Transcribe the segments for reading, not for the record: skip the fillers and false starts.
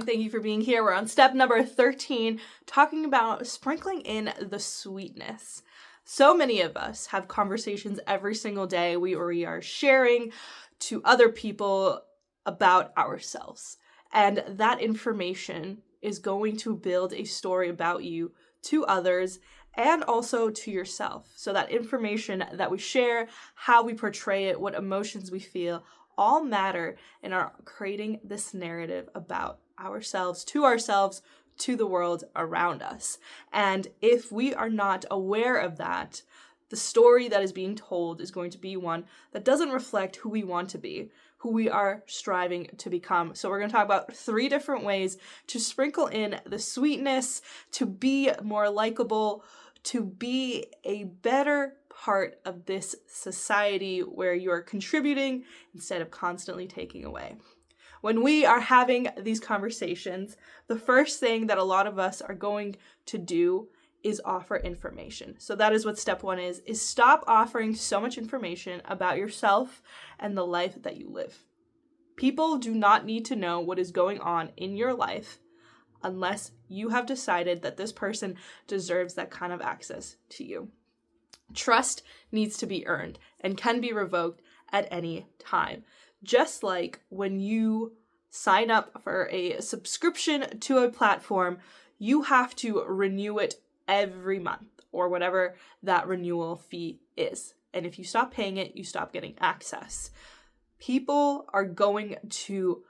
Thank you for being here. We're on step number 13, talking about sprinkling in the sweetness. So many of us have conversations every single day where we are sharing to other people about ourselves. And that information is going to build a story about you to others and also to yourself. So that information that we share, how we portray it, what emotions we feel, all matter and are creating this narrative about ourselves, to the world around us. And if we are not aware of that, the story that is being told is going to be one that doesn't reflect who we want to be, who we are striving to become. So we're going to talk about 3 different ways to sprinkle in the sweetness, to be more likable, to be a better part of this society where you're contributing instead of constantly taking away. When we are having these conversations, the first thing that a lot of us are going to do is offer information. So that is what step 1 is stop offering so much information about yourself and the life that you live. People do not need to know what is going on in your life unless you have decided that this person deserves that kind of access to you. Trust needs to be earned and can be revoked at any time. Just like when you sign up for a subscription to a platform, you have to renew it every month or whatever that renewal fee is. And if you stop paying it, you stop getting access. People are going to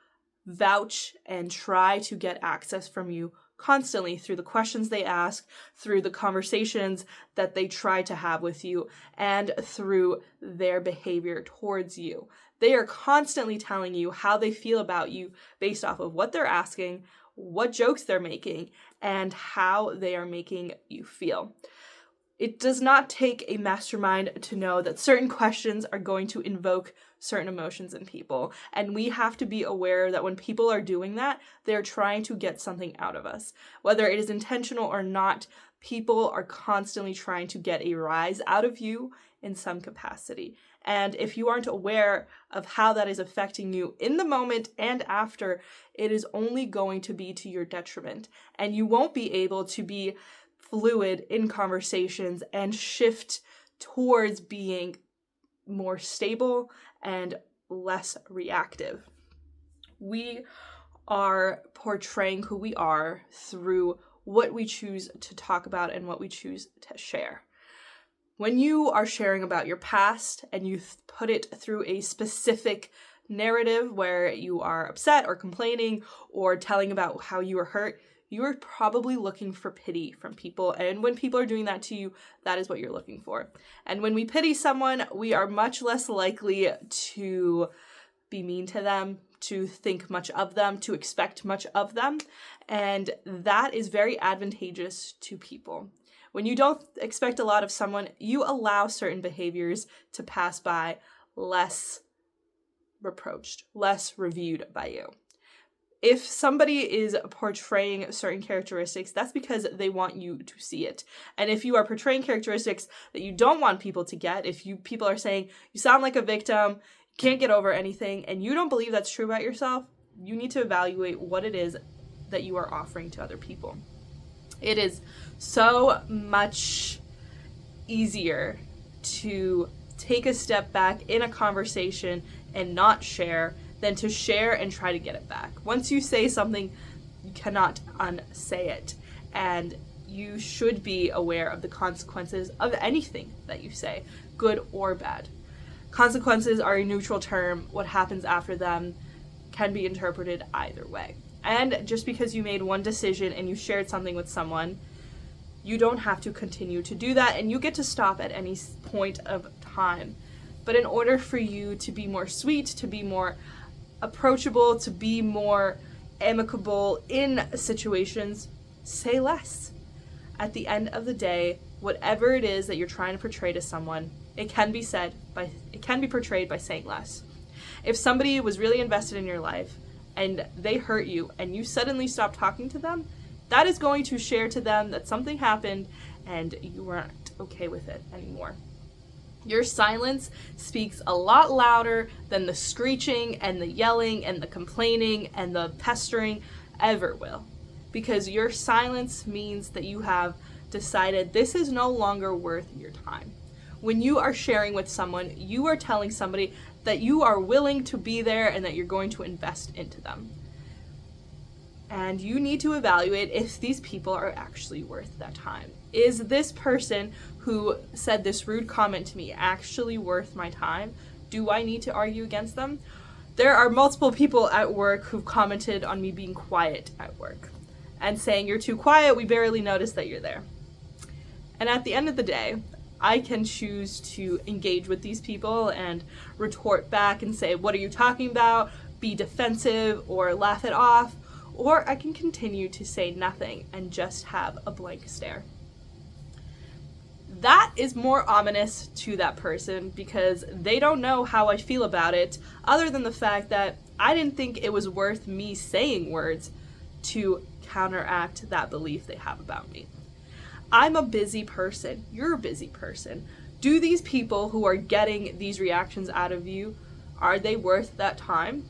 vouch and try to get access from you constantly through the questions they ask, through the conversations that they try to have with you, and through their behavior towards you. They are constantly telling you how they feel about you based off of what they're asking, what jokes they're making, and how they are making you feel. It does not take a mastermind to know that certain questions are going to invoke certain emotions in people. And we have to be aware that when people are doing that, they're trying to get something out of us. Whether it is intentional or not, people are constantly trying to get a rise out of you in some capacity. And if you aren't aware of how that is affecting you in the moment and after, it is only going to be to your detriment. And you won't be able to be fluid in conversations and shift towards being more stable and less reactive. We are portraying who we are through what we choose to talk about and what we choose to share. When you are sharing about your past and you put it through a specific narrative where you are upset or complaining or telling about how you were hurt, you are probably looking for pity from people. And when people are doing that to you, that is what you're looking for. And when we pity someone, we are much less likely to be mean to them, to think much of them, to expect much of them. And that is very advantageous to people. When you don't expect a lot of someone, you allow certain behaviors to pass by less reproached, less reviewed by you. If somebody is portraying certain characteristics, that's because they want you to see it. And if you are portraying characteristics that you don't want people to get, if people are saying you sound like a victim, you can't get over anything, and you don't believe that's true about yourself, you need to evaluate what it is that you are offering to other people. It is so much easier to take a step back in a conversation and not share than to share and try to get it back. Once you say something, you cannot unsay it. And you should be aware of the consequences of anything that you say, good or bad. Consequences are a neutral term. What happens after them can be interpreted either way. And just because you made one decision and you shared something with someone, you don't have to continue to do that, and you get to stop at any point of time. But in order for you to be more sweet, to be more approachable, to be more amicable in situations, say less. At the end of the day, whatever it is that you're trying to portray to someone, it can be portrayed by saying less. If somebody was really invested in your life and they hurt you and you suddenly stop talking to them, that is going to share to them that something happened and you weren't okay with it anymore. Your silence speaks a lot louder than the screeching and the yelling and the complaining and the pestering ever will. Because your silence means that you have decided this is no longer worth your time. When you are sharing with someone, you are telling somebody that you are willing to be there and that you're going to invest into them. And you need to evaluate if these people are actually worth that time. Is this person who said this rude comment to me actually worth my time? Do I need to argue against them? There are multiple people at work who've commented on me being quiet at work and saying, you're too quiet, we barely noticed that you're there. And at the end of the day, I can choose to engage with these people and retort back and say, what are you talking about? Be defensive or laugh it off. Or I can continue to say nothing and just have a blank stare. That is more ominous to that person because they don't know how I feel about it, other than the fact that I didn't think it was worth me saying words to counteract that belief they have about me. I'm a busy person. You're a busy person. Do these people who are getting these reactions out of you, are they worth that time?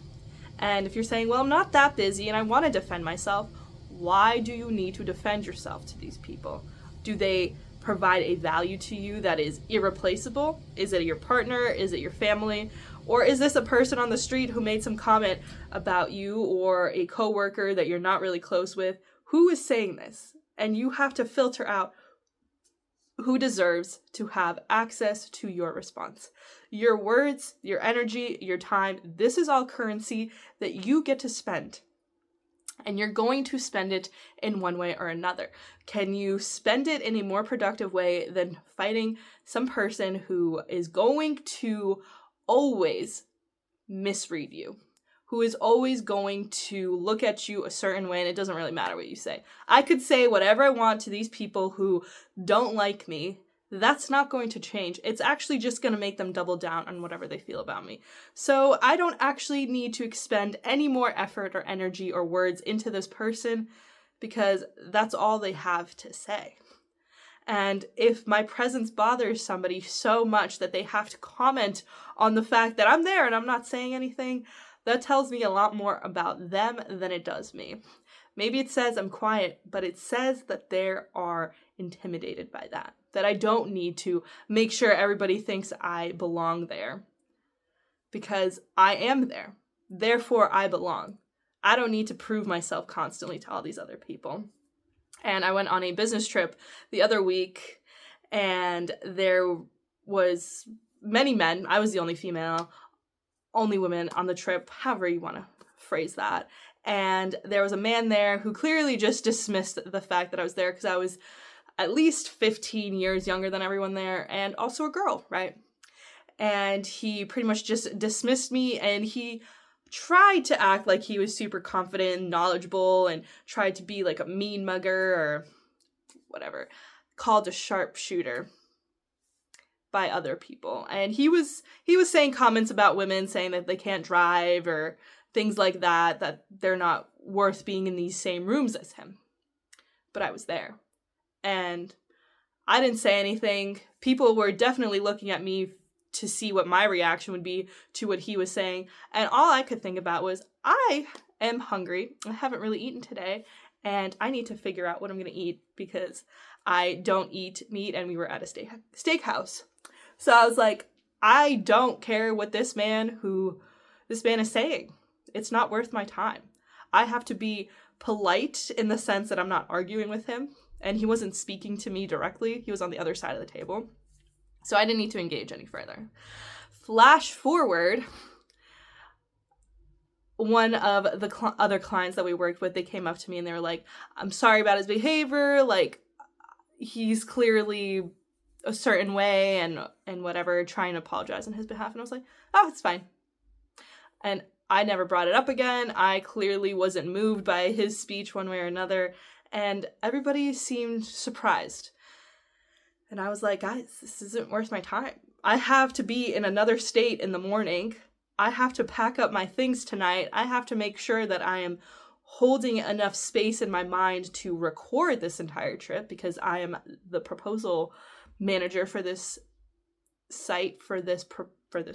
And if you're saying, well, I'm not that busy and I want to defend myself, why do you need to defend yourself to these people? Do they provide a value to you that is irreplaceable? Is it your partner? Is it your family? Or is this a person on the street who made some comment about you or a coworker that you're not really close with? Who is saying this? And you have to filter out who deserves to have access to your response. Your words, your energy, your time, this is all currency that you get to spend. And you're going to spend it in one way or another. Can you spend it in a more productive way than fighting some person who is going to always misread you? Who is always going to look at you a certain way, and it doesn't really matter what you say. I could say whatever I want to these people who don't like me. That's not going to change. It's actually just going to make them double down on whatever they feel about me. So I don't actually need to expend any more effort or energy or words into this person because that's all they have to say. And if my presence bothers somebody so much that they have to comment on the fact that I'm there and I'm not saying anything, that tells me a lot more about them than it does me. Maybe it says I'm quiet, but it says that they are intimidated by that I don't need to make sure everybody thinks I belong there. Because I am there. Therefore, I belong. I don't need to prove myself constantly to all these other people. And I went on a business trip the other week, and there was many men. I was the only female, only women on the trip, however you want to phrase that. And there was a man there who clearly just dismissed the fact that I was there because I was at least 15 years younger than everyone there and also a girl, right? And he pretty much just dismissed me, and he tried to act like he was super confident and knowledgeable and tried to be like a mean mugger or whatever, called a sharpshooter by other people. And he was saying comments about women, saying that they can't drive or things like that they're not worth being in these same rooms as him. But I was there. And I didn't say anything. People were definitely looking at me to see what my reaction would be to what he was saying. And all I could think about was, I am hungry. I haven't really eaten today. And I need to figure out what I'm going to eat because I don't eat meat and we were at a steakhouse. So I was like, I don't care what this man is saying. It's not worth my time. I have to be polite in the sense that I'm not arguing with him. And he wasn't speaking to me directly. He was on the other side of the table. So I didn't need to engage any further. Flash forward, one of the other clients that we worked with, they came up to me and they were like, I'm sorry about his behavior. Like, he's clearly a certain way and whatever, trying to apologize on his behalf. And I was like, oh, it's fine. And I never brought it up again. I clearly wasn't moved by his speech one way or another. And everybody seemed surprised. And I was like, guys, this isn't worth my time. I have to be in another state in the morning. I have to pack up my things tonight. I have to make sure that I am holding enough space in my mind to record this entire trip because I am the proposal manager for this site, for this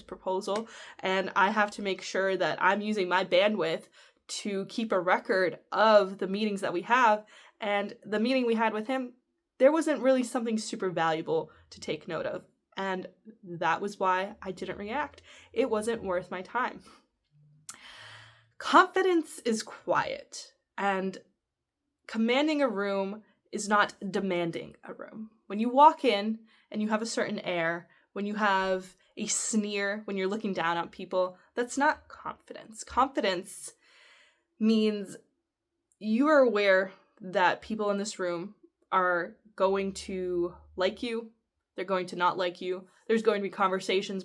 proposal. And I have to make sure that I'm using my bandwidth to keep a record of the meetings that we have. And the meeting we had with him, there wasn't really something super valuable to take note of. And that was why I didn't react. It wasn't worth my time. Confidence is quiet, and commanding a room is not demanding a room. When you walk in and you have a certain air, when you have a sneer, when you're looking down on people, that's not confidence. Confidence means you are aware that people in this room are going to like you, they're going to not like you. There's going to be conversations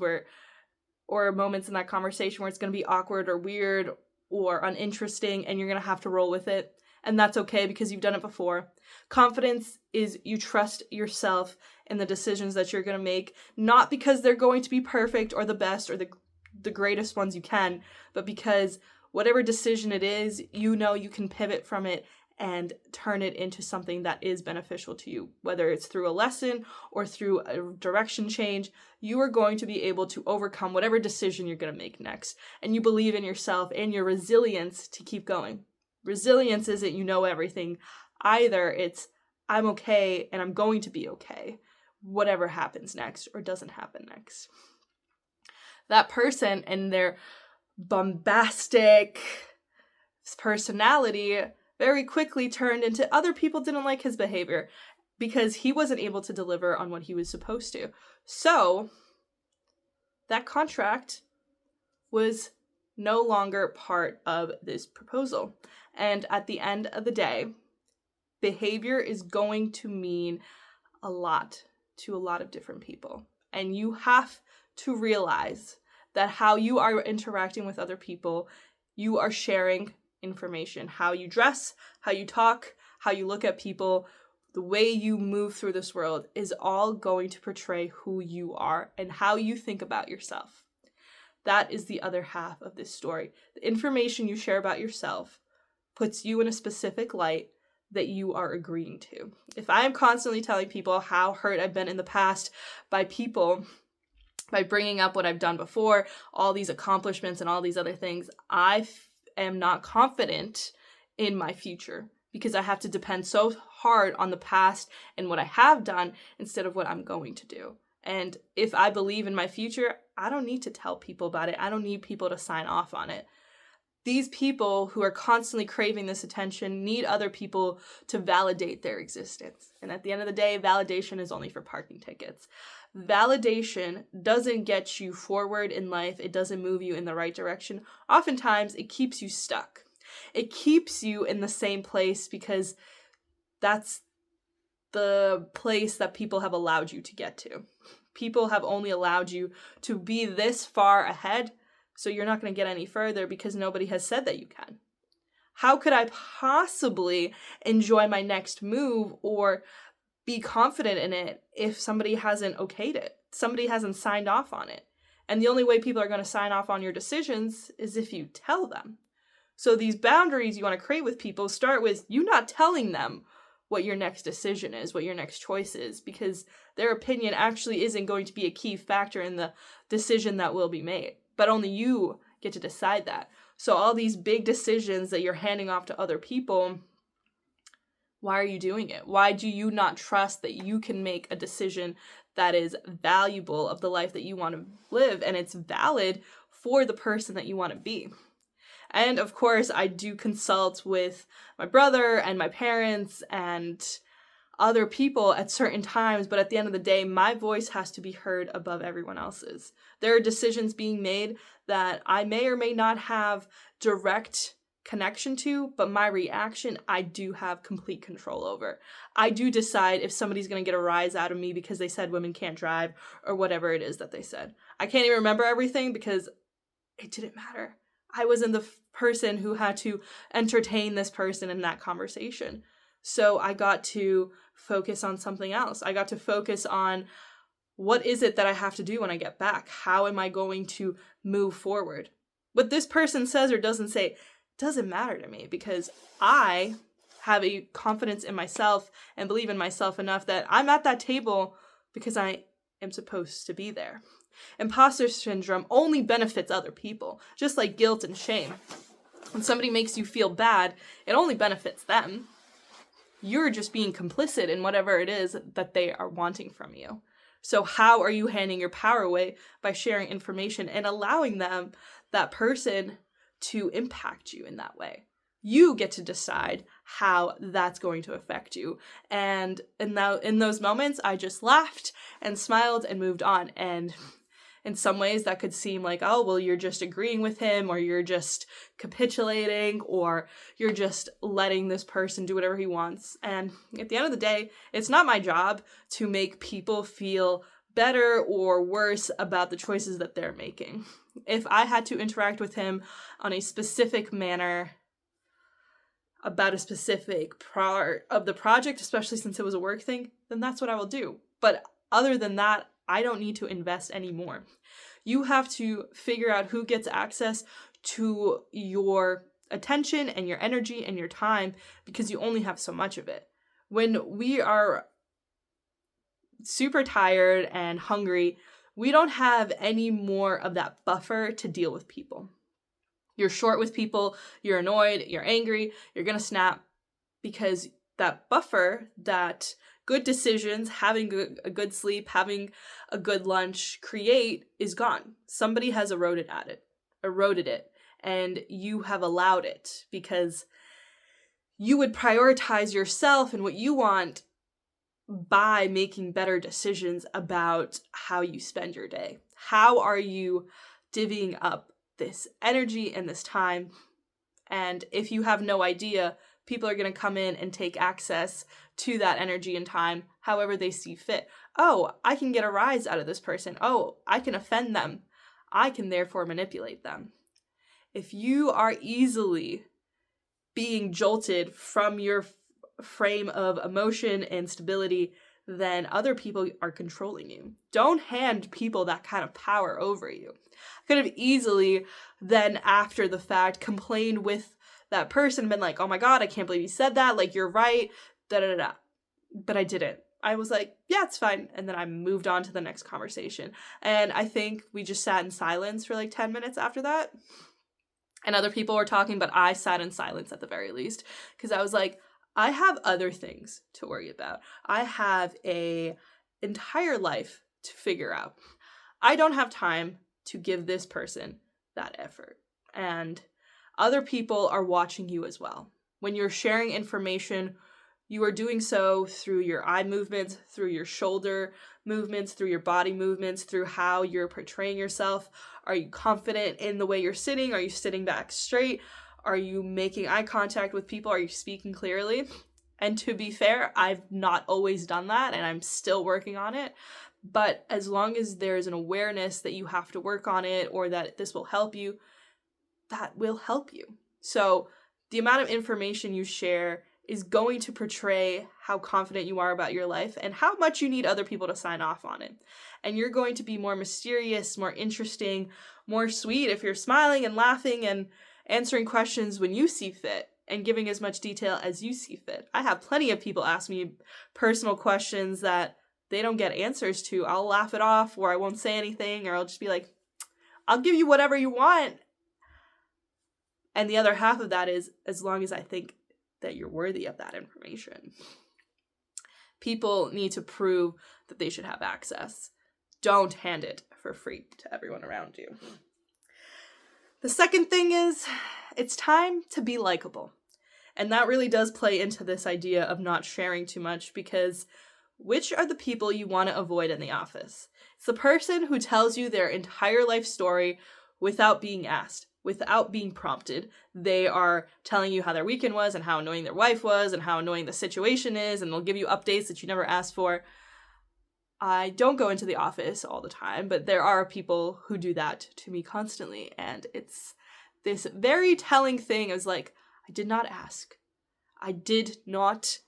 or moments in that conversation where it's going to be awkward or weird or uninteresting, and you're going to have to roll with it. And that's okay because you've done it before. Confidence is you trust yourself in the decisions that you're going to make, not because they're going to be perfect or the best or the greatest ones you can, but because whatever decision it is, you know you can pivot from it and turn it into something that is beneficial to you. Whether it's through a lesson or through a direction change, you are going to be able to overcome whatever decision you're going to make next. And you believe in yourself and your resilience to keep going. Resilience isn't you know everything either. It's I'm okay and I'm going to be okay, whatever happens next or doesn't happen next. That person and their bombastic personality very quickly turned into other people didn't like his behavior because he wasn't able to deliver on what he was supposed to. So that contract was no longer part of this proposal. And at the end of the day, behavior is going to mean a lot to a lot of different people. And you have to realize that how you are interacting with other people, you are sharing information. How you dress, how you talk, how you look at people, the way you move through this world is all going to portray who you are and how you think about yourself. That is the other half of this story. The information you share about yourself puts you in a specific light that you are agreeing to. If I am constantly telling people how hurt I've been in the past by people, by bringing up what I've done before, all these accomplishments and all these other things, I am not confident in my future because I have to depend so hard on the past and what I have done instead of what I'm going to do. And if I believe in my future, I don't need to tell people about it. I don't need people to sign off on it. These people who are constantly craving this attention need other people to validate their existence. And at the end of the day, validation is only for parking tickets. Validation doesn't get you forward in life. It doesn't move you in the right direction. Oftentimes, it keeps you stuck. It keeps you in the same place because that's the place that people have allowed you to get to. People have only allowed you to be this far ahead, so you're not going to get any further because nobody has said that you can. How could I possibly enjoy my next move or be confident in it if somebody hasn't okayed it? Somebody hasn't signed off on it. And the only way people are going to sign off on your decisions is if you tell them. So these boundaries you want to create with people start with you not telling them what your next decision is, what your next choice is, because their opinion actually isn't going to be a key factor in the decision that will be made. But only you get to decide that. So all these big decisions that you're handing off to other people, why are you doing it? Why do you not trust that you can make a decision that is valuable of the life that you want to live and it's valid for the person that you want to be? And of course, I do consult with my brother and my parents and other people at certain times, but at the end of the day, my voice has to be heard above everyone else's. There are decisions being made that I may or may not have direct connection to, but my reaction, I do have complete control over. I do decide if somebody's going to get a rise out of me because they said women can't drive or whatever it is that they said. I can't even remember everything because it didn't matter. I wasn't the person who had to entertain this person in that conversation. So I got to focus on something else. I got to focus on what is it that I have to do when I get back? How am I going to move forward? What this person says or doesn't say doesn't matter to me because I have a confidence in myself and believe in myself enough that I'm at that table because I am supposed to be there. Imposter syndrome only benefits other people, just like guilt and shame. When somebody makes you feel bad, it only benefits them. You're just being complicit in whatever it is that they are wanting from you. So how are you handing your power away? By sharing information and allowing that person, to impact you in that way. You get to decide how that's going to affect you. And in those moments, I just laughed and smiled and moved on. And in some ways that could seem like, oh, well, you're just agreeing with him, or you're just capitulating, or you're just letting this person do whatever he wants. And at the end of the day, it's not my job to make people feel better or worse about the choices that they're making. If I had to interact with him on a specific manner about a specific part of the project, especially since it was a work thing, then that's what I will do. But other than that, I don't need to invest anymore. You have to figure out who gets access to your attention and your energy and your time, because you only have so much of it. When we are super tired and hungry, we don't have any more of that buffer to deal with people. You're short with people, you're annoyed, you're angry, you're gonna snap, because that buffer, that good decisions, having a good sleep, having a good lunch create, is gone. Somebody has eroded it, and you have allowed it because you would prioritize yourself and what you want by making better decisions about how you spend your day. How are you divvying up this energy and this time? And if you have no idea, people are going to come in and take access to that energy and time however they see fit. Oh, I can get a rise out of this person. Oh, I can offend them. I can therefore manipulate them. If you are easily being jolted from your frame of emotion and stability, then other people are controlling you. Don't hand people that kind of power over you. I could have easily then, after the fact, complained with that person and been like, oh my God, I can't believe you said that. Like, you're right. Da-da-da-da. But I didn't. I was like, yeah, it's fine. And then I moved on to the next conversation. And I think we just sat in silence for like 10 minutes after that. And other people were talking, but I sat in silence at the very least. Because I was like, I have other things to worry about. I have an entire life to figure out. I don't have time to give this person that effort. And other people are watching you as well. When you're sharing information, you are doing so through your eye movements, through your shoulder movements, through your body movements, through how you're portraying yourself. Are you confident in the way you're sitting? Are you sitting back straight? Are you making eye contact with people? Are you speaking clearly? And to be fair, I've not always done that, and I'm still working on it. But as long as there's an awareness that you have to work on it, or that this will help you, that will help you. So the amount of information you share is going to portray how confident you are about your life and how much you need other people to sign off on it. And you're going to be more mysterious, more interesting, more sweet if you're smiling and laughing and answering questions when you see fit and giving as much detail as you see fit. I have plenty of people ask me personal questions that they don't get answers to. I'll laugh it off, or I won't say anything, or I'll just be like, I'll give you whatever you want. And the other half of that is, as long as I think that you're worthy of that information. People need to prove that they should have access. Don't hand it for free to everyone around you. The second thing is, it's time to be likable. And that really does play into this idea of not sharing too much, because which are the people you want to avoid in the office? It's the person who tells you their entire life story without being asked, without being prompted. They are telling you how their weekend was and how annoying their wife was and how annoying the situation is, and they'll give you updates that you never asked for. I don't go into the office all the time, but there are people who do that to me constantly, and it's this very telling thing. Is like, I did not ask. I did not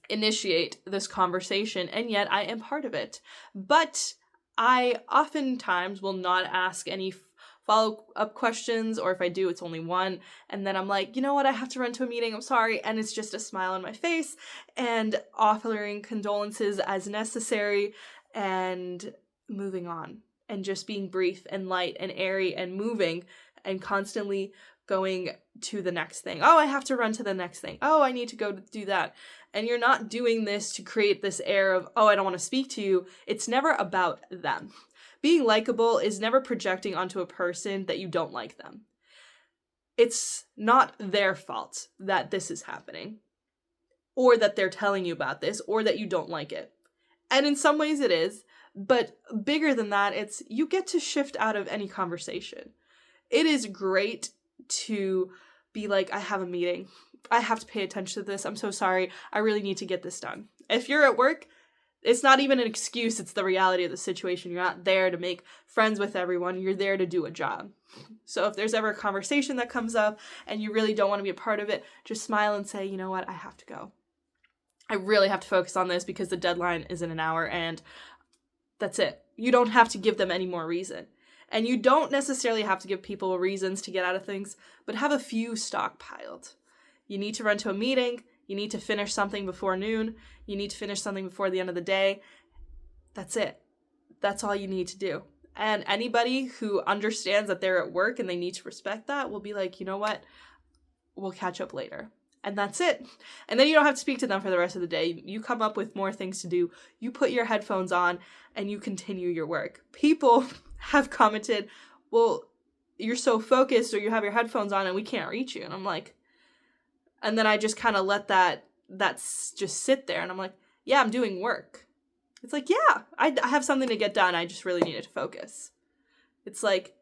initiate this conversation, and yet I am part of it. But I oftentimes will not ask any follow-up questions, or if I do, it's only one, and then I'm like, you know what, I have to run to a meeting, I'm sorry, and it's just a smile on my face, and offering condolences as necessary, and moving on, and just being brief and light and airy and moving, and constantly going to the next thing. Oh, I have to run to the next thing. Oh, I need to go do that. And you're not doing this to create this air of, oh, I don't want to speak to you. It's never about them. Being likable is never projecting onto a person that you don't like them. It's not their fault that this is happening, or that they're telling you about this, or that you don't like it. And in some ways it is, but bigger than that, it's you get to shift out of any conversation. It is great to be like, I have a meeting. I have to pay attention to this. I'm so sorry. I really need to get this done. If you're at work, it's not even an excuse. It's the reality of the situation. You're not there to make friends with everyone. You're there to do a job. So if there's ever a conversation that comes up and you really don't want to be a part of it, just smile and say, you know what, I have to go. I really have to focus on this because the deadline is in an hour, and that's it. You don't have to give them any more reason. And you don't necessarily have to give people reasons to get out of things, but have a few stockpiled. You need to run to a meeting. You need to finish something before noon. You need to finish something before the end of the day. That's it. That's all you need to do. And anybody who understands that they're at work and they need to respect that will be like, you know what? We'll catch up later. And that's it. And then you don't have to speak to them for the rest of the day. You come up with more things to do. You put your headphones on and you continue your work. People have commented, well, you're so focused, or you have your headphones on and we can't reach you. And I'm like, and then I just kind of let that's just sit there. And I'm like, yeah, I'm doing work. It's like, yeah, I have something to get done. I just really needed to focus. It's like,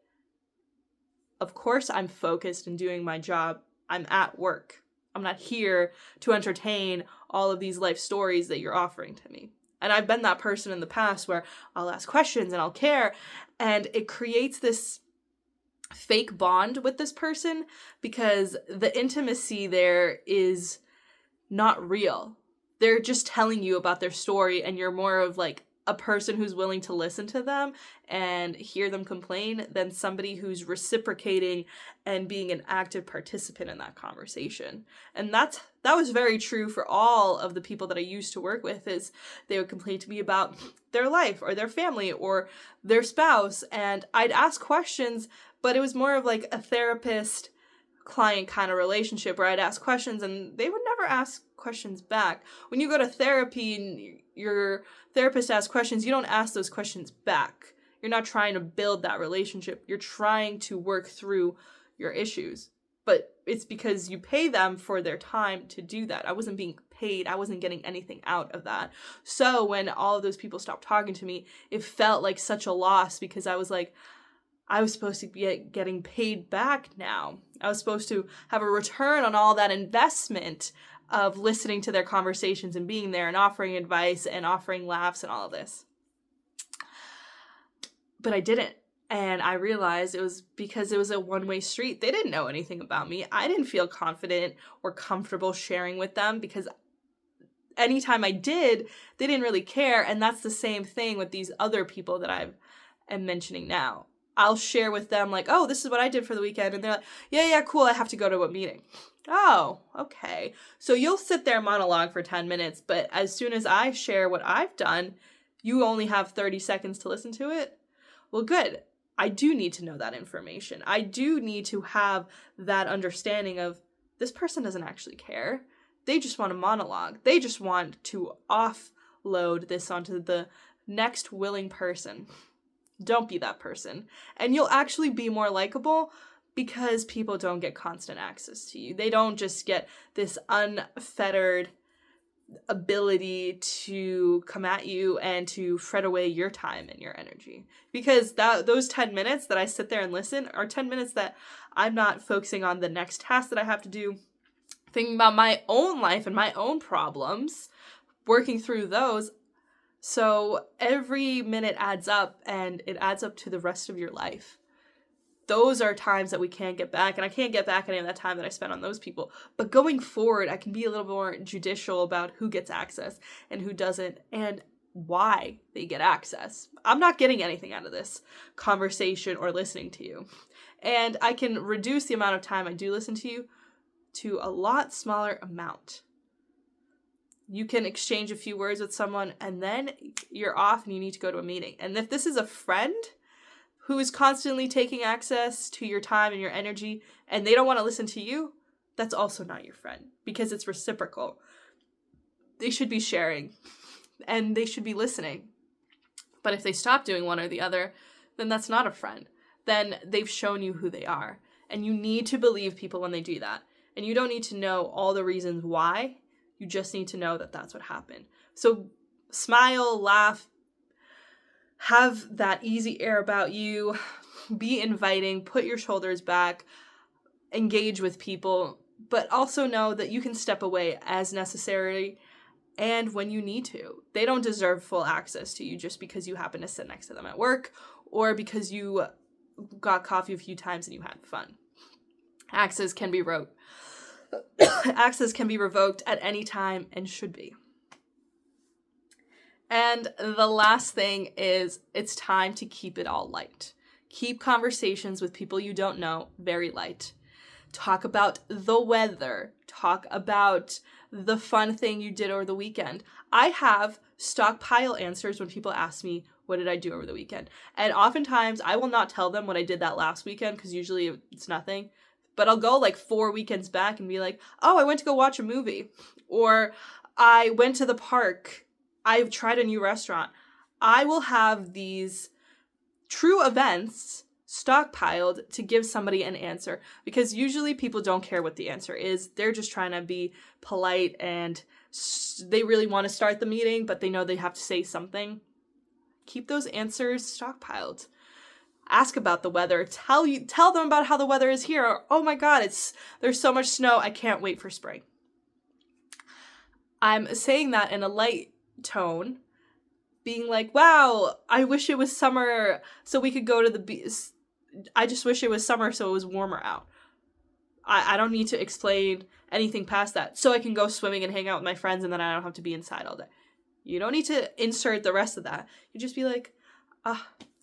of course I'm focused and doing my job. I'm at work. I'm not here to entertain all of these life stories that you're offering to me. And I've been that person in the past where I'll ask questions and I'll care. And it creates this fake bond with this person because the intimacy there is not real. They're just telling you about their story, and you're more of like a person who's willing to listen to them and hear them complain than somebody who's reciprocating and being an active participant in that conversation. And that was very true for all of the people that I used to work with, is they would complain to me about their life or their family or their spouse, and I'd ask questions, but it was more of like a therapist client kind of relationship where I'd ask questions and they would never ask questions back. When you go to therapy and your therapist asks questions, you don't ask those questions back. You're not trying to build that relationship. You're trying to work through your issues. But it's because you pay them for their time to do that. I wasn't being paid. I wasn't getting anything out of that. So when all of those people stopped talking to me, it felt like such a loss because I was like, I was supposed to be getting paid back now. I was supposed to have a return on all that investment of listening to their conversations and being there and offering advice and offering laughs and all of this. But I didn't. And I realized it was because it was a one-way street. They didn't know anything about me. I didn't feel confident or comfortable sharing with them because anytime I did, they didn't really care. And that's the same thing with these other people that I am mentioning now. I'll share with them like, oh, this is what I did for the weekend. And they're like, yeah, cool. I have to go to a meeting. Oh, okay. So you'll sit there and monologue for 10 minutes. But as soon as I share what I've done, you only have 30 seconds to listen to it. Well, good. I do need to know that information. I do need to have that understanding of this person doesn't actually care. They just want a monologue. They just want to offload this onto the next willing person. Don't be that person. And you'll actually be more likable because people don't get constant access to you. They don't just get this unfettered ability to come at you and to fret away your time and your energy. Because those 10 minutes that I sit there and listen are 10 minutes that I'm not focusing on the next task that I have to do, thinking about my own life and my own problems, working through those. So every minute adds up, and it adds up to the rest of your life. Those are times that we can't get back, and I can't get back any of that time that I spent on those people. But going forward, I can be a little more judicial about who gets access and who doesn't, and why they get access. I'm not getting anything out of this conversation or listening to you. And I can reduce the amount of time I do listen to you to a lot smaller amount. You can exchange a few words with someone and then you're off and you need to go to a meeting. And if this is a friend who is constantly taking access to your time and your energy, and they don't want to listen to you, that's also not your friend, because it's reciprocal. They should be sharing, and they should be listening. But if they stop doing one or the other, then that's not a friend. Then they've shown you who they are. And you need to believe people when they do that. And you don't need to know all the reasons why. You just need to know that that's what happened. So smile, laugh, have that easy air about you, be inviting, put your shoulders back, engage with people, but also know that you can step away as necessary and when you need to. They don't deserve full access to you just because you happen to sit next to them at work or because you got coffee a few times and you had fun. Access can be revoked at any time and should be. And the last thing is it's time to keep it all light. Keep conversations with people you don't know very light. Talk about the weather. Talk about the fun thing you did over the weekend. I have stockpile answers when people ask me, what did I do over the weekend? And oftentimes I will not tell them what I did that last weekend because usually it's nothing. But I'll go like 4 weekends back and be like, oh, I went to go watch a movie. Or I went to the park. I've tried a new restaurant. I will have these true events stockpiled to give somebody an answer because usually people don't care what the answer is. They're just trying to be polite and they really want to start the meeting, but they know they have to say something. Keep those answers stockpiled. Ask about the weather. Tell them about how the weather is here. Or, oh my God, there's so much snow. I can't wait for spring. I'm saying that in a light tone, being like, wow, I wish it was summer so we could go to the beach. I just wish it was summer so it was warmer out. I don't need to explain anything past that. So I can go swimming and hang out with my friends and then I don't have to be inside all day. You don't need to insert the rest of that. You just be like,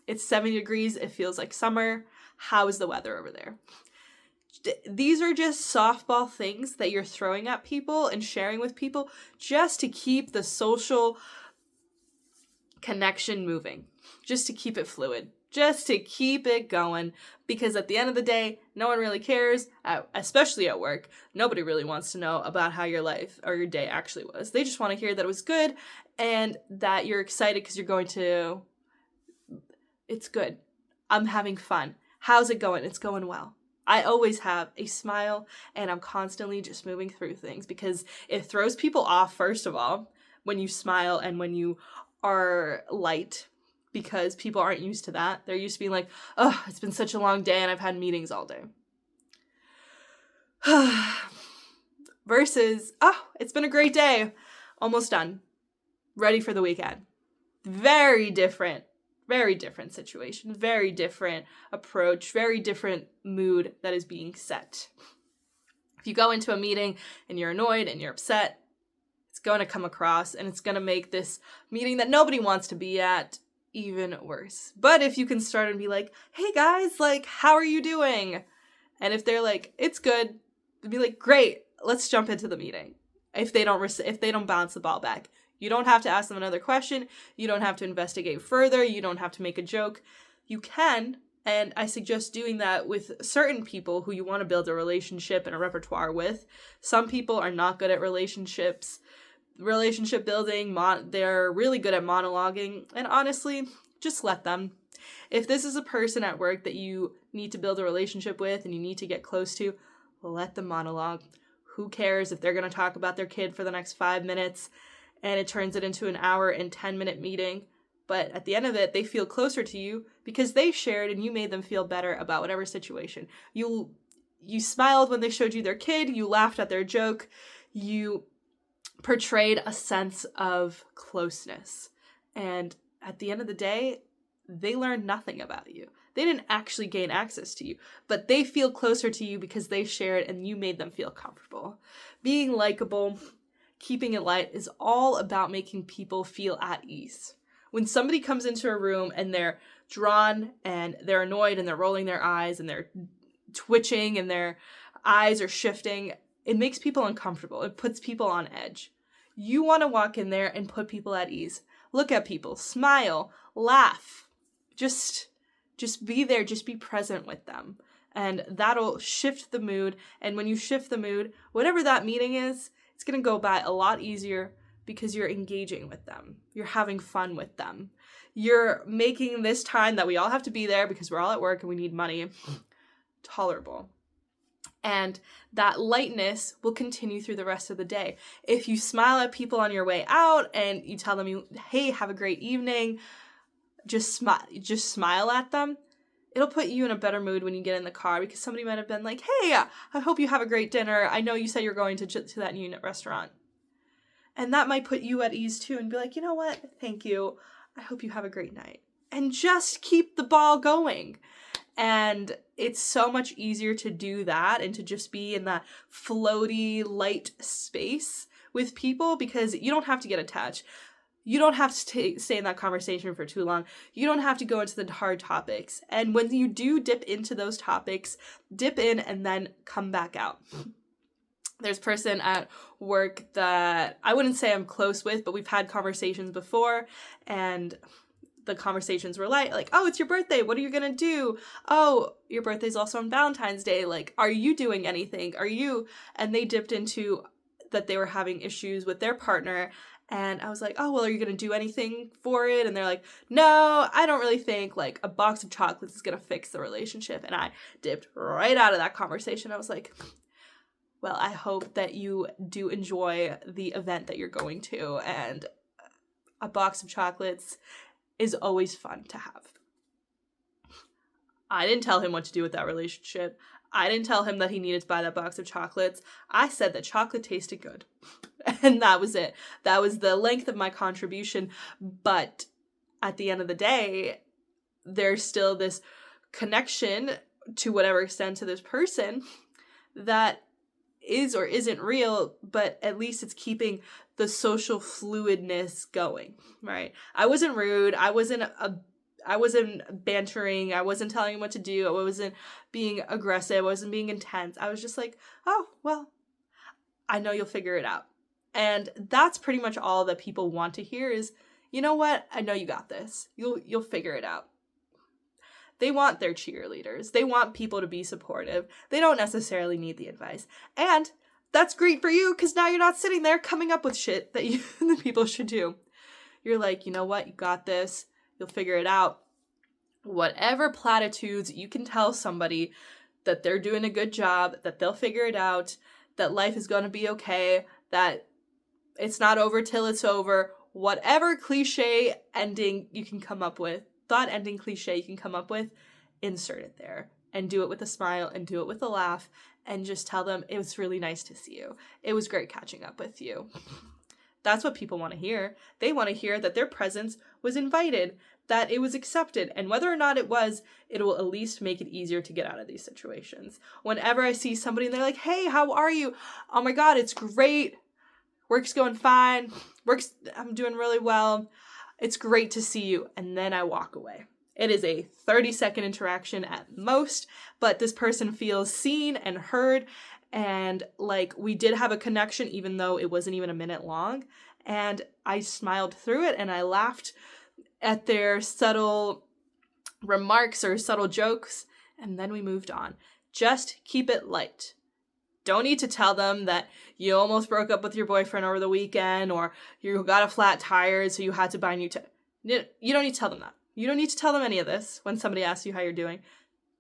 it's 70 degrees. It feels like summer. How is the weather over there? These are just softball things that you're throwing at people and sharing with people just to keep the social connection moving, just to keep it fluid, just to keep it going, because at the end of the day, no one really cares, especially at work. Nobody really wants to know about how your life or your day actually was. They just want to hear that it was good and that you're excited because it's good. I'm having fun. How's it going? It's going well. I always have a smile and I'm constantly just moving through things because it throws people off, first of all, when you smile and when you are light, because people aren't used to that. They're used to being like, oh, it's been such a long day and I've had meetings all day. Versus, oh, it's been a great day. Almost done. Ready for the weekend. Very different situation, very different approach, very different mood that is being set. If you go into a meeting and you're annoyed and you're upset, it's going to come across and it's going to make this meeting that nobody wants to be at even worse. But if you can start and be like, hey guys, like, how are you doing? And if they're like, it's good, be like, great, let's jump into the meeting. If they don't bounce the ball back. You don't have to ask them another question. You don't have to investigate further. You don't have to make a joke. You can, and I suggest doing that with certain people who you want to build a relationship and a repertoire with. Some people are not good at relationship building. They're really good at monologuing, and honestly, just let them. If this is a person at work that you need to build a relationship with and you need to get close to, let them monologue. Who cares if they're going to talk about their kid for the next 5 minutes and it turns it into an hour and 10-minute meeting? But at the end of it, they feel closer to you because they shared and you made them feel better about whatever situation. You smiled when they showed you their kid. You laughed at their joke. You portrayed a sense of closeness. And at the end of the day, they learned nothing about you. They didn't actually gain access to you, but they feel closer to you because they shared and you made them feel comfortable. Being likable, keeping it light is all about making people feel at ease. When somebody comes into a room and they're drawn and they're annoyed and they're rolling their eyes and they're twitching and their eyes are shifting, it makes people uncomfortable. It puts people on edge. You want to walk in there and put people at ease. Look at people, smile, laugh. Just Just be there, just be present with them. And that'll shift the mood. And when you shift the mood, whatever that meeting is, it's going to go by a lot easier because you're engaging with them. You're having fun with them. You're making this time that we all have to be there because we're all at work and we need money tolerable. And that lightness will continue through the rest of the day. If you smile at people on your way out and you tell them, hey, have a great evening, just smile at them, it'll put you in a better mood when you get in the car because somebody might have been like, hey, I hope you have a great dinner. I know you said you're going to that new restaurant. And that might put you at ease too and be like, you know what? Thank you. I hope you have a great night. And just keep the ball going. And it's so much easier to do that and to just be in that floaty, light space with people because you don't have to get attached. You don't have to stay in that conversation for too long. You don't have to go into the hard topics. And when you do dip into those topics, dip in and then come back out. There's a person at work that I wouldn't say I'm close with, but we've had conversations before, and the conversations were like, oh, it's your birthday. What are you going to do? Oh, your birthday's also on Valentine's Day. Like, are you doing anything? And they dipped into that they were having issues with their partner. And I was like, oh, well, are you going to do anything for it? And they're like, no, I don't really think like a box of chocolates is going to fix the relationship. And I dipped right out of that conversation. I was like, well, I hope that you do enjoy the event that you're going to. And a box of chocolates is always fun to have. I didn't tell him what to do with that relationship. I didn't tell him that he needed to buy that box of chocolates. I said that chocolate tasted good. And that was it. That was the length of my contribution. But at the end of the day, there's still this connection to whatever extent to this person that is or isn't real, but at least it's keeping the social fluidness going, right? I wasn't rude. I wasn't bantering. I wasn't telling him what to do. I wasn't being aggressive. I wasn't being intense. I was just like, oh, well, I know you'll figure it out. And that's pretty much all that people want to hear is, you know what? I know you got this. You'll figure it out. They want their cheerleaders. They want people to be supportive. They don't necessarily need the advice. And that's great for you because now you're not sitting there coming up with shit that the people should do. You're like, you know what? You got this. You'll figure it out. Whatever platitudes you can tell somebody that they're doing a good job, that they'll figure it out, that life is going to be okay, that it's not over till it's over. Whatever cliche ending you can come up with, thought ending cliche you can come up with, insert it there and do it with a smile and do it with a laugh and just tell them it was really nice to see you. It was great catching up with you. That's what people want to hear. They want to hear that their presence was invited, that it was accepted, and whether or not it was, it will at least make it easier to get out of these situations. Whenever I see somebody and they're like, hey, how are you? Oh my God, it's great. Work's going fine. I'm doing really well. It's great to see you. And then I walk away. It is a 30-second interaction at most, but this person feels seen and heard, and like we did have a connection even though it wasn't even a minute long, and I smiled through it and I laughed at their subtle remarks or subtle jokes, and then we moved on. Just keep it light. Don't need to tell them that you almost broke up with your boyfriend over the weekend or you got a flat tire so you had to buy new You don't need to tell them that. You don't need to tell them any of this when somebody asks you how you're doing.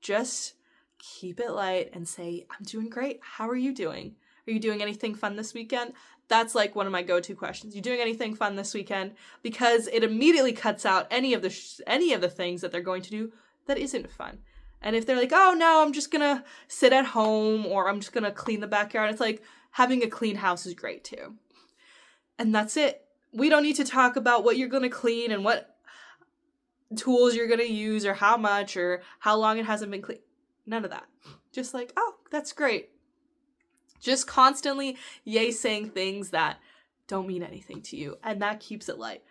Just keep it light and say, I'm doing great. How are you doing? Are you doing anything fun this weekend? That's like one of my go-to questions. You doing anything fun this weekend? Because it immediately cuts out any of the things that they're going to do that isn't fun. And if they're like, oh no, I'm just gonna sit at home or I'm just gonna clean the backyard, it's like having a clean house is great too. And that's it. We don't need to talk about what you're gonna clean and what tools you're gonna use or how much or how long it hasn't been cleaned. None of that. Just like, oh, that's great. Just constantly saying things that don't mean anything to you. And that keeps it light.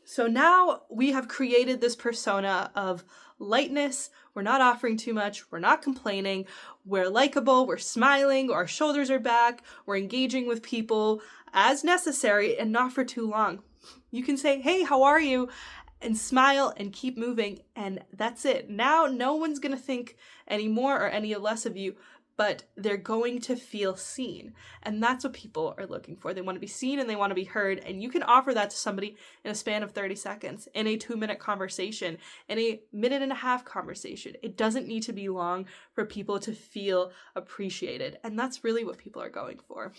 So now we have created this persona of lightness. We're not offering too much. We're not complaining. We're likable. We're smiling. Our shoulders are back. We're engaging with people as necessary and not for too long. You can say, hey, how are you? and smile and keep moving, and that's it. Now no one's going to think any more or any less of you, but they're going to feel seen. And that's what people are looking for. They want to be seen and they want to be heard, and you can offer that to somebody in a span of 30 seconds, in a 2-minute conversation, in a 1.5-minute conversation. It doesn't need to be long for people to feel appreciated, and that's really what people are going for.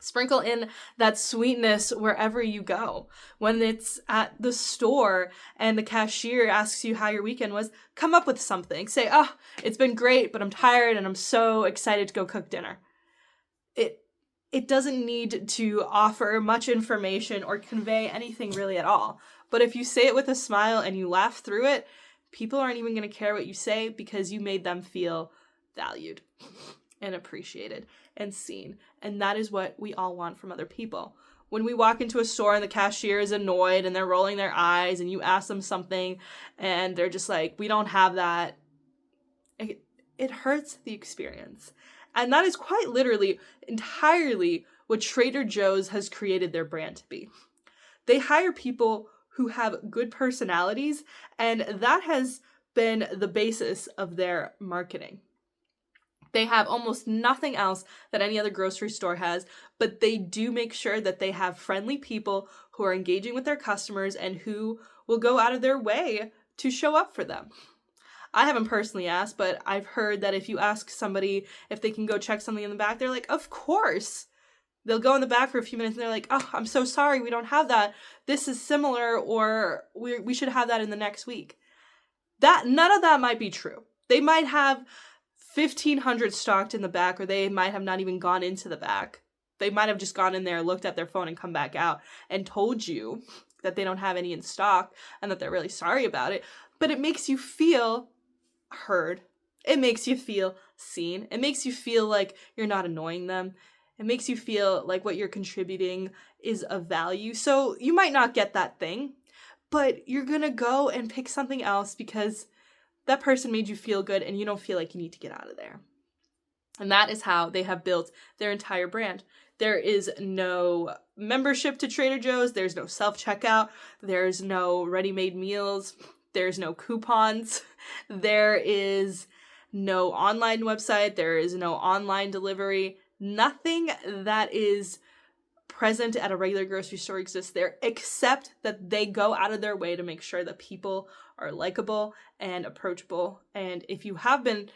Sprinkle in that sweetness wherever you go. When it's at the store and the cashier asks you how your weekend was, come up with something. Say, oh, it's been great, but I'm tired and I'm so excited to go cook dinner. It doesn't need to offer much information or convey anything really at all. But if you say it with a smile and you laugh through it, people aren't even going to care what you say because you made them feel valued and appreciated and seen. And that is what we all want from other people. When we walk into a store and the cashier is annoyed and they're rolling their eyes and you ask them something and they're just like, we don't have that, it hurts the experience. And that is quite literally entirely what Trader Joe's has created their brand to be. They hire people who have good personalities, and that has been the basis of their marketing. They have almost nothing else that any other grocery store has, but they do make sure that they have friendly people who are engaging with their customers and who will go out of their way to show up for them. I haven't personally asked, but I've heard that if you ask somebody if they can go check something in the back, they're like, of course. They'll go in the back for a few minutes and they're like, oh, I'm so sorry, we don't have that. This is similar, or we should have that in the next week. None of that might be true. They might have 1,500 stocked in the back, or they might have not even gone into the back. They might have just gone in there, looked at their phone, and come back out and told you that they don't have any in stock and that they're really sorry about it. But it makes you feel heard. It makes you feel seen. It makes you feel like you're not annoying them. It makes you feel like what you're contributing is of value. So you might not get that thing, but you're going to go and pick something else because that person made you feel good and you don't feel like you need to get out of there. And that is how they have built their entire brand. There is no membership to Trader Joe's. There's no self-checkout. There's no ready-made meals. There's no coupons. There is no online website. There is no online delivery. Nothing that is present at a regular grocery store exists there, except that they go out of their way to make sure that people are likable and approachable. And if you have been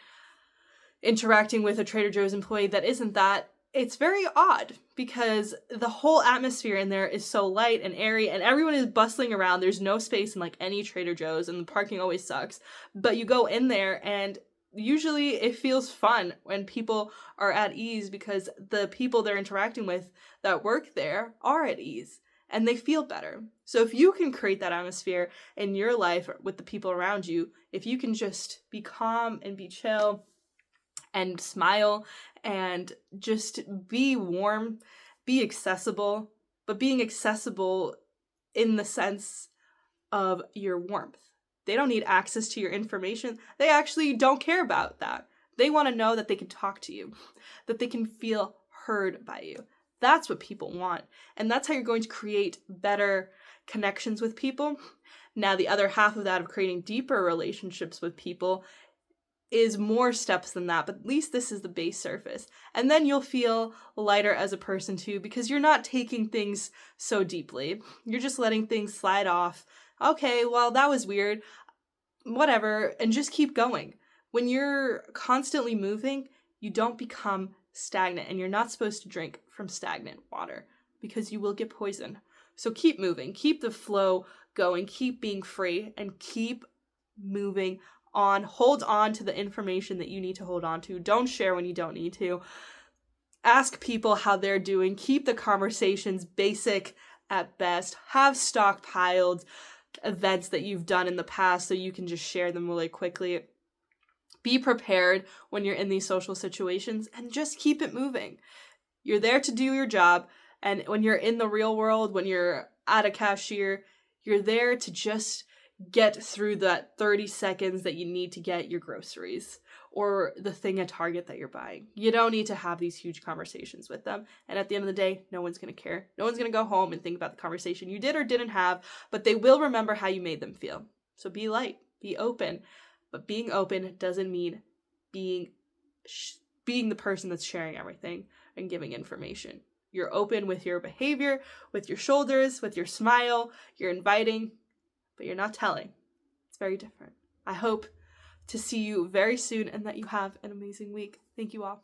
interacting with a Trader Joe's employee that isn't that, it's very odd because the whole atmosphere in there is so light and airy and everyone is bustling around. There's no space in like any Trader Joe's and the parking always sucks. But you go in there and usually it feels fun when people are at ease because the people they're interacting with that work there are at ease and they feel better. So if you can create that atmosphere in your life with the people around you, if you can just be calm and be chill and smile and just be warm, be accessible, but being accessible in the sense of your warmth. They don't need access to your information. They actually don't care about that. They want to know that they can talk to you, that they can feel heard by you. That's what people want. And that's how you're going to create better connections with people. Now, the other half of that, of creating deeper relationships with people, is more steps than that, but at least this is the base surface. And then you'll feel lighter as a person too, because you're not taking things so deeply. You're just letting things slide off. Okay, well, that was weird. Whatever, and just keep going. When you're constantly moving, you don't become stagnant, and you're not supposed to drink from stagnant water because you will get poisoned. So keep moving, keep the flow going, keep being free, and keep moving on. Hold on to the information that you need to hold on to. Don't share when you don't need to. Ask people how they're doing. Keep the conversations basic at best. Have stockpiled events that you've done in the past so you can just share them really quickly. Be prepared when you're in these social situations and just keep it moving. You're there to do your job, and when you're in the real world, when you're at a cashier, you're there to just get through that 30 seconds that you need to get your groceries or the thing at Target that you're buying. You don't need to have these huge conversations with them. And at the end of the day, no one's going to care. No one's going to go home and think about the conversation you did or didn't have, but they will remember how you made them feel. So be light, be open. But being open doesn't mean being the person that's sharing everything and giving information. You're open with your behavior, with your shoulders, with your smile. You're inviting, but you're not telling. It's very different. I hope to see you very soon and that you have an amazing week. Thank you all.